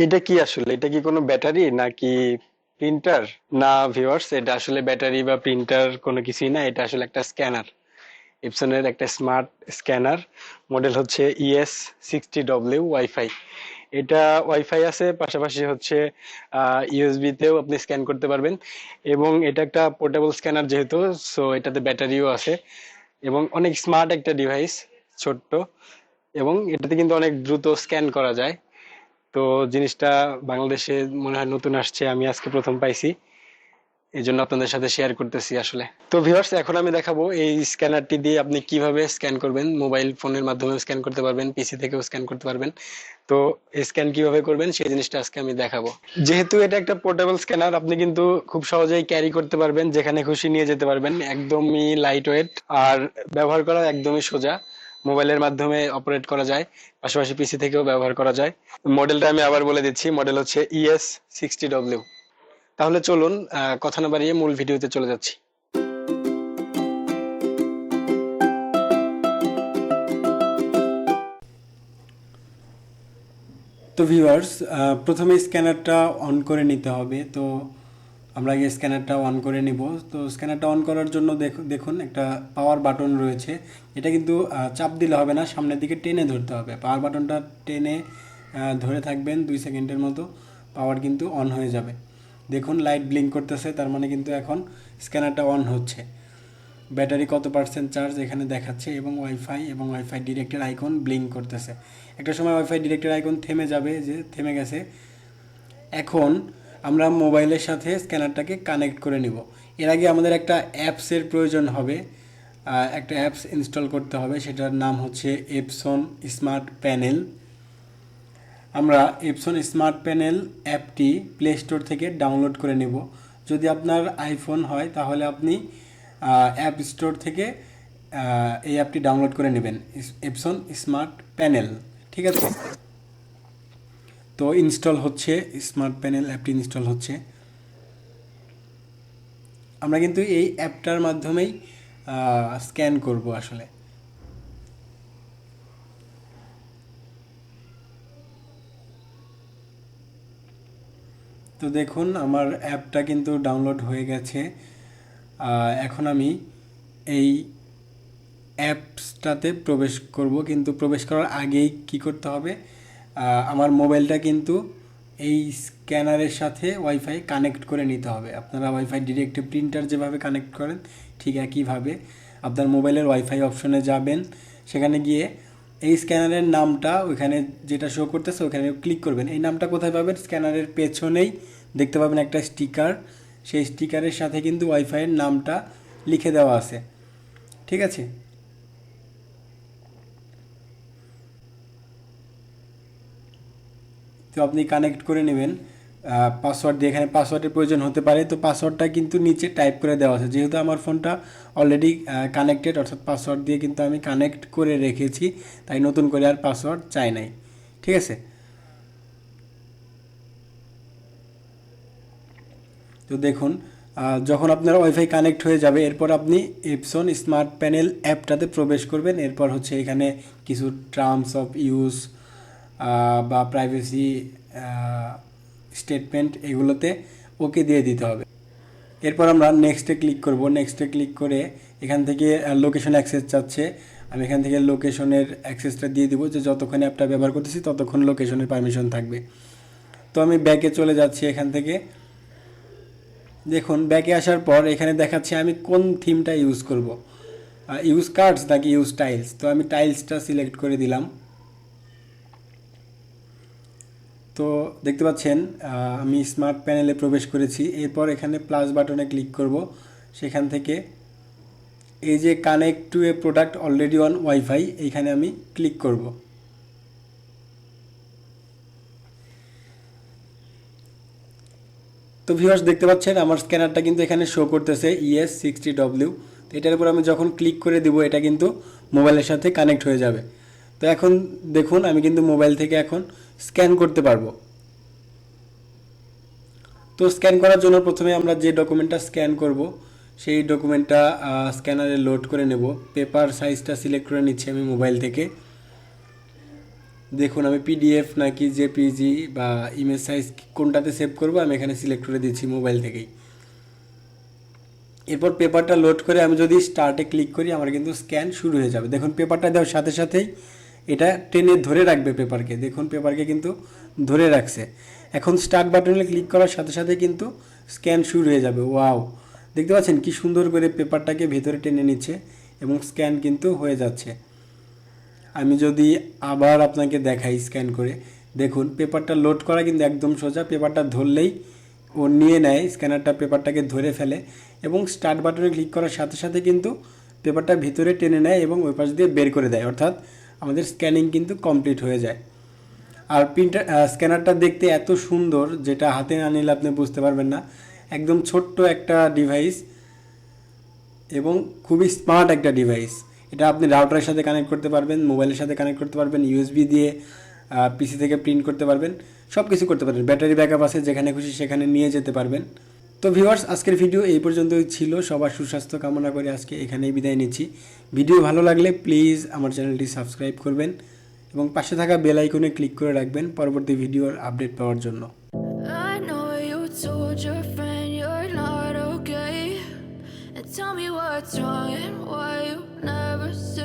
এটা কি আসলে, এটা কি কোনো ব্যাটারি নাকি প্রিন্টার? না ভিউয়ার্স, এটা আসলে ব্যাটারি বা প্রিন্টার কোনো কিছুই না, এটা আসলে একটা স্ক্যানার। এপসনের একটা স্মার্ট স্ক্যানার। মডেল হচ্ছে ES-60W ওয়াইফাই। এটা ওয়াইফাই আছে, পাশাপাশি হচ্ছে ইউএসবি তেও আপনি স্ক্যান করতে পারবেন। এবং এটা একটা পোর্টেবল স্ক্যানার যেহেতু, সো এটাতে ব্যাটারিও আছে। এবং অনেক স্মার্ট একটা ডিভাইস, ছোট্ট। এবং এটাতে কিন্তু অনেক দ্রুত স্ক্যান করা যায়। তো জিনিসটা বাংলাদেশে মনে হয় নতুন আসছে, আমি আজকে প্রথম পাইছি, এই জন্য আপনাদের সাথে শেয়ার করতেছি আসলে। তো ভিউয়ার্স, এখন আমি দেখাবো এই স্ক্যানারটি দিয়ে আপনি কিভাবে স্ক্যান করবেন। মোবাইল ফোনের মাধ্যমে স্ক্যান করতে পারবেন, পিসি থেকেও স্ক্যান করতে পারবেন। তো স্ক্যান কিভাবে করবেন সেই জিনিসটা আজকে আমি দেখাবো। যেহেতু এটা একটা পোর্টেবল স্ক্যানার, আপনি কিন্তু খুব সহজেই ক্যারি করতে পারবেন, যেখানে খুশি নিয়ে যেতে পারবেন। একদমই লাইট ওয়েট, আর ব্যবহার করা একদমই সোজা। মোবাইলের মাধ্যমে অপারেট করা যায়, পাশাপাশি পিসি থেকেও ব্যবহার করা যায়। মডেলটা আমি আবার বলে দিচ্ছি, মডেল হচ্ছে ES-60W। তাহলে চলুন, কথা না বাড়িয়ে মূল ভিডিওতে চলে যাচ্ছি। তো ভিউয়ার্স, প্রথমে স্ক্যানারটা অন করে নিতে হবে। তো আমরা আগে স্ক্যানারটা অন করে নিব। তো স্ক্যানারটা অন করার জন্য দেখুন একটা পাওয়ার বাটন রয়েছে। এটা কিন্তু চাপ দিলে হবে না, সামনের দিকে টেনে ধরতে হবে। পাওয়ার বাটনটা টেনে ধরে থাকবেন 2 সেকেন্ডের মতো, পাওয়ার কিন্তু অন হয়ে যাবে। দেখুন লাইট ব্লিঙ্ক করতেছে, তার মানে কিন্তু এখন স্ক্যানারটা অন হচ্ছে। ব্যাটারি কত পার্সেন্ট চার্জ এখানে দেখাচ্ছে, এবং ওয়াইফাই ডিরেক্টের আইকন ব্লিঙ্ক করতেছে। একটা সময় ওয়াইফাই ডিরেক্টের আইকন থেমে যাবে, যে থেমে গেছে। এখন আমরা মোবাইলের সাথে স্ক্যানারটাকে কানেক্ট করে নিব। এর আগে আমাদের একটা অ্যাপসের প্রয়োজন হবে, একটা অ্যাপস ইনস্টল করতে হবে, সেটার নাম হচ্ছে এপসন স্মার্ট প্যানেল। আমরা এপসন স্মার্ট প্যানেল অ্যাপটি প্লে স্টোর থেকে ডাউনলোড করে নেব। যদি আপনার আইফোন হয় তাহলে আপনি অ্যাপ স্টোর থেকে এই অ্যাপটি ডাউনলোড করে নেবেন, এপসন স্মার্ট প্যানেল। ঠিক আছে, তো ইনস্টল হচ্ছে, স্মার্ট প্যানেল অ্যাপটি ইনস্টল হচ্ছে। আমরা কিন্তু এই অ্যাপটার মাধ্যমেই স্ক্যান করব আসলে। তো দেখুন আমার অ্যাপটা কিন্তু ডাউনলোড হয়ে গেছে। এখন আমি এই অ্যাপসটাতে প্রবেশ করব, কিন্তু প্রবেশ করার আগেই কি করতে হবে, আমার মোবাইলটা কিন্তু এই স্ক্যানারের সাথে ওয়াইফাই কানেক্ট করে নিতে হবে। আপনারা ওয়াইফাই ডিরেক্ট প্রিন্টার যেভাবে কানেক্ট করেন ঠিক একইভাবে আপনার মোবাইলের ওয়াইফাই অপশনে যাবেন। সেখানে গিয়ে এই স্ক্যানারের নামটা ওইখানে যেটা শো করতেছে ওখানে ক্লিক করবেন। এই নামটা কোথায় পাবেন? স্ক্যানারের পেছনেই দেখতে পাবেন একটা স্টিকার, সেই স্টিকারের সাথে কিন্তু ওয়াইফাইয়ের নামটা লিখে দেওয়া আছে। ঠিক আছে, তো আপনি কানেক্ট করে নেবেন পাসওয়ার্ড দিয়ে। এখানে পাসওয়ার্ডের প্রয়োজন হতে পারে, তো পাসওয়ার্ডটা কিন্তু নিচে টাইপ করে দেওয়া আছে। যেহেতু আমার ফোনটা অলরেডি কানেক্টেড, অর্থাৎ পাসওয়ার্ড দিয়ে কিন্তু আমি কানেক্ট করে রেখেছি, তাই নতুন করে আর পাসওয়ার্ড চাই নাই। ঠিক আছে, তো দেখুন যখন আপনার ওয়াইফাই কানেক্ট হয়ে যাবে, এরপর আপনি এপসন স্মার্ট প্যানেল অ্যাপটাতে প্রবেশ করবেন। এরপর হচ্ছে এখানে কিছু টার্মস অফ ইউজ বা প্রাইভেসি স্টেটমেন্ট, এগুলোতে ওকে দিয়ে দিতে হবে। এরপর আমরা নেক্সটে ক্লিক করব। নেক্সটে ক্লিক করে এখান থেকে লোকেশন অ্যাক্সেস চাচ্ছে, আমি এখান থেকে লোকেশনের অ্যাক্সেসটা দিয়ে দিব, যে যতক্ষণ অ্যাপটা ব্যবহার করতেছি ততক্ষণ লোকেশনের পারমিশন থাকবে। তো আমি ব্যাকে চলে যাচ্ছি এখান থেকে। দেখুন ব্যাকে আসার পর এখানে দেখাচ্ছে আমি কোন থিমটা ইউজ করব, ইউজ কার্ডস নাকি ইউজ টাইলস। তো আমি টাইলসটা সিলেক্ট করে দিলাম। তো দেখতে পাচ্ছেন আমি স্মার্ট প্যানেলে প্রবেশ করেছি। এরপর এখানে প্লাস বাটনে ক্লিক করব। সেখান থেকে এই যে connect to A product already on wifi, এইখানে আমি ক্লিক করব। তো ভিউয়ার্স দেখতে পাচ্ছেন আমার স্ক্যানারটা কিন্তু এখানে শো করতেছে ES-60W। তো এটার উপর আমি যখন ক্লিক করে দিব এটা কিন্তু মোবাইলের সাথে কানেক্ট হয়ে যাবে। তো এখন দেখুন আমি কিন্তু মোবাইল থেকে এখন স্ক্যান করতে পারবো। তো স্ক্যান করার জন্য প্রথমে আমরা যে ডকুমেন্টটা স্ক্যান করব সেই ডকুমেন্টটা স্ক্যানারে লোড করে নেব। পেপার সাইজটা সিলেক্ট করে নিচ্ছি আমি মোবাইল থেকে। দেখুন আমি পিডিএফ নাকি জেপিজি বা ইমেজ সাইজ কোনটাতে সেভ করব আমি এখানে সিলেক্ট করে দিচ্ছি মোবাইল থেকেই। এরপর পেপারটা লোড করে আমি যদি স্টার্টে ক্লিক করি আমার কিন্তু স্ক্যান শুরু হয়ে যাবে। দেখুন পেপারটা দেওয়ার সাথে সাথেই এটা টেনে ধরে রাখবে পেপারকে, দেখুন পেপারকে কিন্তু ধরে রাখছে। এখন স্টার্ট বাটনে ক্লিক করার সাথে সাথে কিন্তু স্ক্যান শুরু হয়ে যাবে। ওয়াও, দেখতে পাচ্ছেন কি সুন্দর করে পেপারটাকে ভেতরে টেনে নিচ্ছে এবং স্ক্যান কিন্তু হয়ে যাচ্ছে। আমি যদি আবার আপনাকে দেখাই স্ক্যান করে, দেখুন পেপারটা লোড করা কিন্তু একদম সোজা। পেপারটা ধরলেই ও নিয়ে নেয়, স্ক্যানারটা পেপারটাকে ধরে ফেলে এবং স্টার্ট বাটনে ক্লিক করার সাথে সাথে কিন্তু পেপারটা ভিতরে টেনে নেয় এবং ওই পাশ দিয়ে বের করে দেয়, অর্থাৎ আমাদের স্ক্যানিং কিন্তু কমপ্লিট হয়ে যায়। আর প্রিন্টার স্ক্যানারটা দেখতে এত সুন্দর, যেটা হাতে না নিলে আপনি বুঝতে পারবেন না। একদম ছোট্ট একটা ডিভাইস এবং খুবই স্মার্ট একটা ডিভাইস। এটা আপনি রাউটারের সাথে কানেক্ট করতে পারবেন, মোবাইলের সাথে কানেক্ট করতে পারবেন, ইউএসবি দিয়ে পিসি থেকে প্রিন্ট করতে পারবেন, সব কিছু করতে পারবেন। ব্যাটারি ব্যাকআপ আছে, যেখানে খুশি সেখানে নিয়ে যেতে পারবেন। তো ভিউয়ার্স, আজকের ভিডিও এই পর্যন্তই ছিল। সবার সুস্বাস্থ্য কামনা করে আজকে এখানেই বিদায় নিচ্ছি। ভিডিও ভালো লাগলে প্লিজ আমার চ্যানেলটি সাবস্ক্রাইব করবেন এবং পাশে থাকা বেল আইকনে ক্লিক করে রাখবেন পরবর্তী ভিডিওর আপডেট পাওয়ার জন্য। I know you told your friend you're not okay, and tell me what's wrong and why you never said